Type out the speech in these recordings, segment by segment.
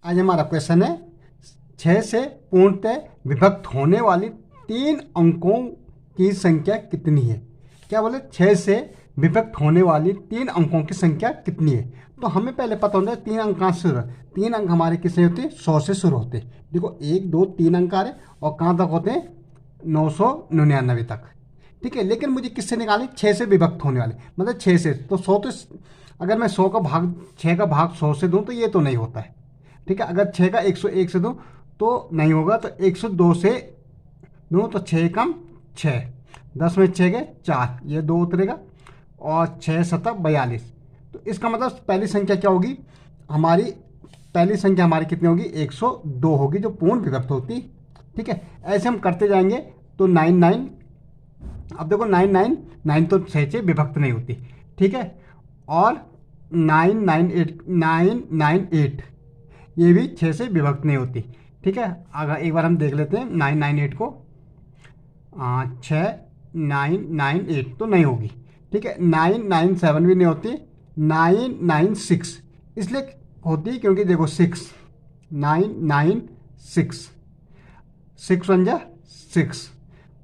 आज हमारा क्वेश्चन है 6 से पूर्णतः विभक्त होने वाली 3 अंकों की संख्या कितनी है। क्या बोले 6 से विभक्त होने वाली 3 अंकों की संख्या कितनी है। तो हमें पहले पता होता है 3 अंक कहाँ से शुरू है। 3 अंक हमारे किससे होते हैं 100 से शुरू होते हैं। देखो 1 2 3 अंक आ रहे और कहाँ तक होते हैं 999 तक। ठीक है, लेकिन मुझे किससे निकालनी 6 से विभक्त होने वाले मतलब 6 से। तो 100 तो अगर मैं 100 का भाग 6 का भाग 100 से दूँ तो ये तो नहीं होता है। ठीक है, अगर 6 का 101 से दूँ तो नहीं होगा। तो 102 से दूँ तो 6 कम 6, 10 में 6 गए 4, ये 2 उतरेगा और 6 7 42। तो इसका मतलब पहली संख्या क्या होगी हमारी, पहली संख्या हमारी कितनी होगी 102 होगी जो पूर्ण विभक्त होती। ठीक है, ऐसे हम करते जाएंगे तो 99। अब देखो 999 तो 6 से विभक्त नहीं होती। ठीक है, और 998 ये भी 6 से विभक्त नहीं होती। ठीक है, अगर एक बार हम देख लेते हैं 998 को, 6998 तो नहीं होगी। ठीक है, 997 भी नहीं होती, 996 इसलिए होती क्योंकि देखो 996 6 1 जा 6,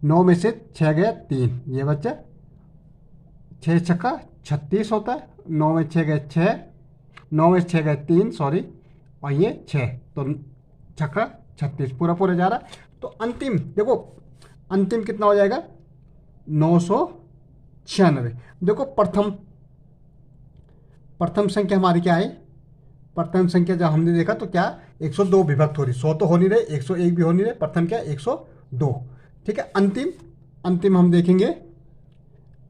9 में से 6 गया 3, ये बच्चा 6 छक्का 36 होता है। 9 में 6 गए 6, 9 में 6 गए 3 सॉरी, और ये 6 तो छक्का 36 पूरा पूरा जा रहा। तो अंतिम देखो अंतिम कितना हो जाएगा 996। देखो प्रथम संख्या हमारी क्या है, प्रथम संख्या जब हमने देखा तो क्या 102 विभक्त हो रही, 100 तो हो नहीं रहे, 101 भी हो नहीं रहे, प्रथम क्या 102। ठीक है, अंतिम हम देखेंगे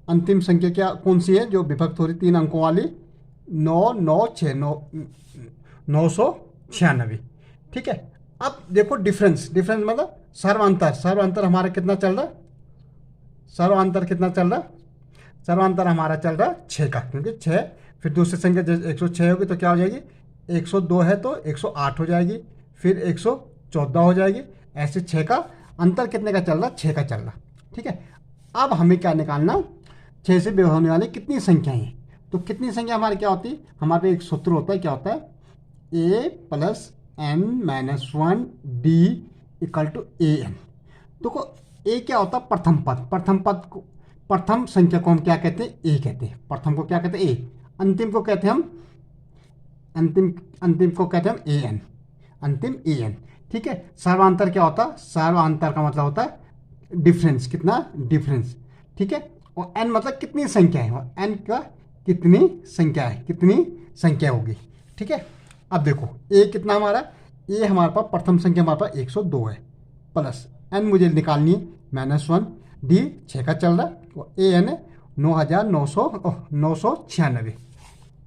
अंतिम संख्या क्या कौन सी है जो विभक्त हो रही 3 अंकों वाली, 996। ठीक है, अब देखो डिफरेंस मतलब सर्वांतर हमारा कितना चल रहा, सर्वांतर कितना चल रहा, सर्वांतर हमारा चल रहा 6 का, क्योंकि 6 फिर दूसरी संख्या जैसे 106 होगी तो क्या हो जाएगी 102 है तो 108 हो जाएगी, फिर 114 हो जाएगी। ऐसे 6 का अंतर कितने का चल रहा 6 का चल रहा। ठीक है, अब हमें क्या निकालना 6 से विभक्त होने वाली कितनी संख्याएं हैं। तो कितनी संख्या हमारी क्या होती है, हमारे एक सूत्र होता है, क्या होता है a + n - 1 d = an। तो a क्या होता है प्रथम पद, प्रथम संख्या को हम क्या कहते हैं a कहते हैं, प्रथम को क्या कहते हैं a, अंतिम को कहते हैं हम अंतिम को कहते हैं हम an, अंतिम an। ठीक है, सर्वांतर क्या होता है, सर्वांतर का मतलब होता है डिफरेंस, कितना डिफरेंस। ठीक है, और n मतलब कितनी संख्या है, और n का कितनी संख्या है, कितनी संख्या होगी। ठीक है, अब देखो a कितना हमारा, a हमारे पास प्रथम संख्या हमारे पास 102 है, प्लस n मुझे निकालनी है -1, d 6 का चल रहा है, और an है 996,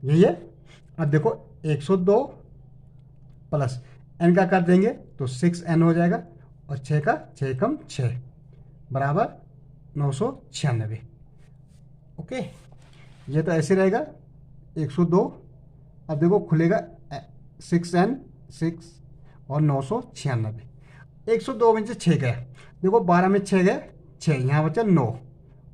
यही है। अब देखो 102 प्लस n का कर देंगे तो 6n हो जाएगा, और 6 का 6 कम 6 बराबर 996। ओके, ये तो ऐसे रहेगा 102। अब देखो खुलेगा 6n 6 और 996, 102 में से 6 गया, देखो 12 में 6 गए 6, यहाँ बचा 9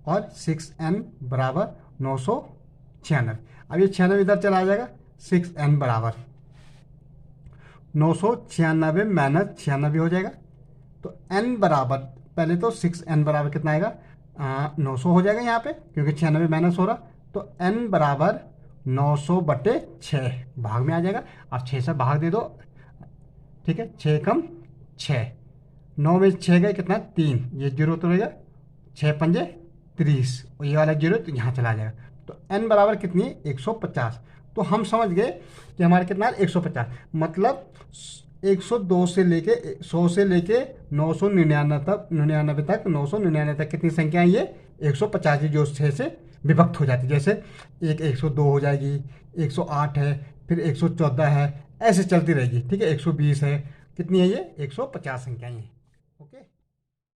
और 6n बराबर 996। अब ये 96 इधर चला जाएगा, 6n बराबर 996 - 96 हो जाएगा। तो n बराबर पहले तो 6n बराबर कितना आएगा 900 हो जाएगा यहाँ पे, क्योंकि 96 माइनस हो रहा। तो n बराबर 900/6 भाग में आ जाएगा। अब 6 से भाग दे दो। ठीक है, 6 कम 6, 9 में 6 गए कितना 3, ये 0 तो रहेगा, 6 पंजे 30, और ये वाला 0 तो यहाँ चला जाएगा। तो n बराबर कितनी है 150। तो हम समझ गए कि हमारा कितना है 150, मतलब 102 से लेके 100 से लेके 999 तक 999 तक कितनी संख्या है ये 150 जो 6 से विभक्त हो जाती है। जैसे एक 102 हो जाएगी, 108 है, फिर 114 है, ऐसे चलती रहेगी। ठीक है, 120 है, कितनी है ये 150 संख्याएं हैं। ओके।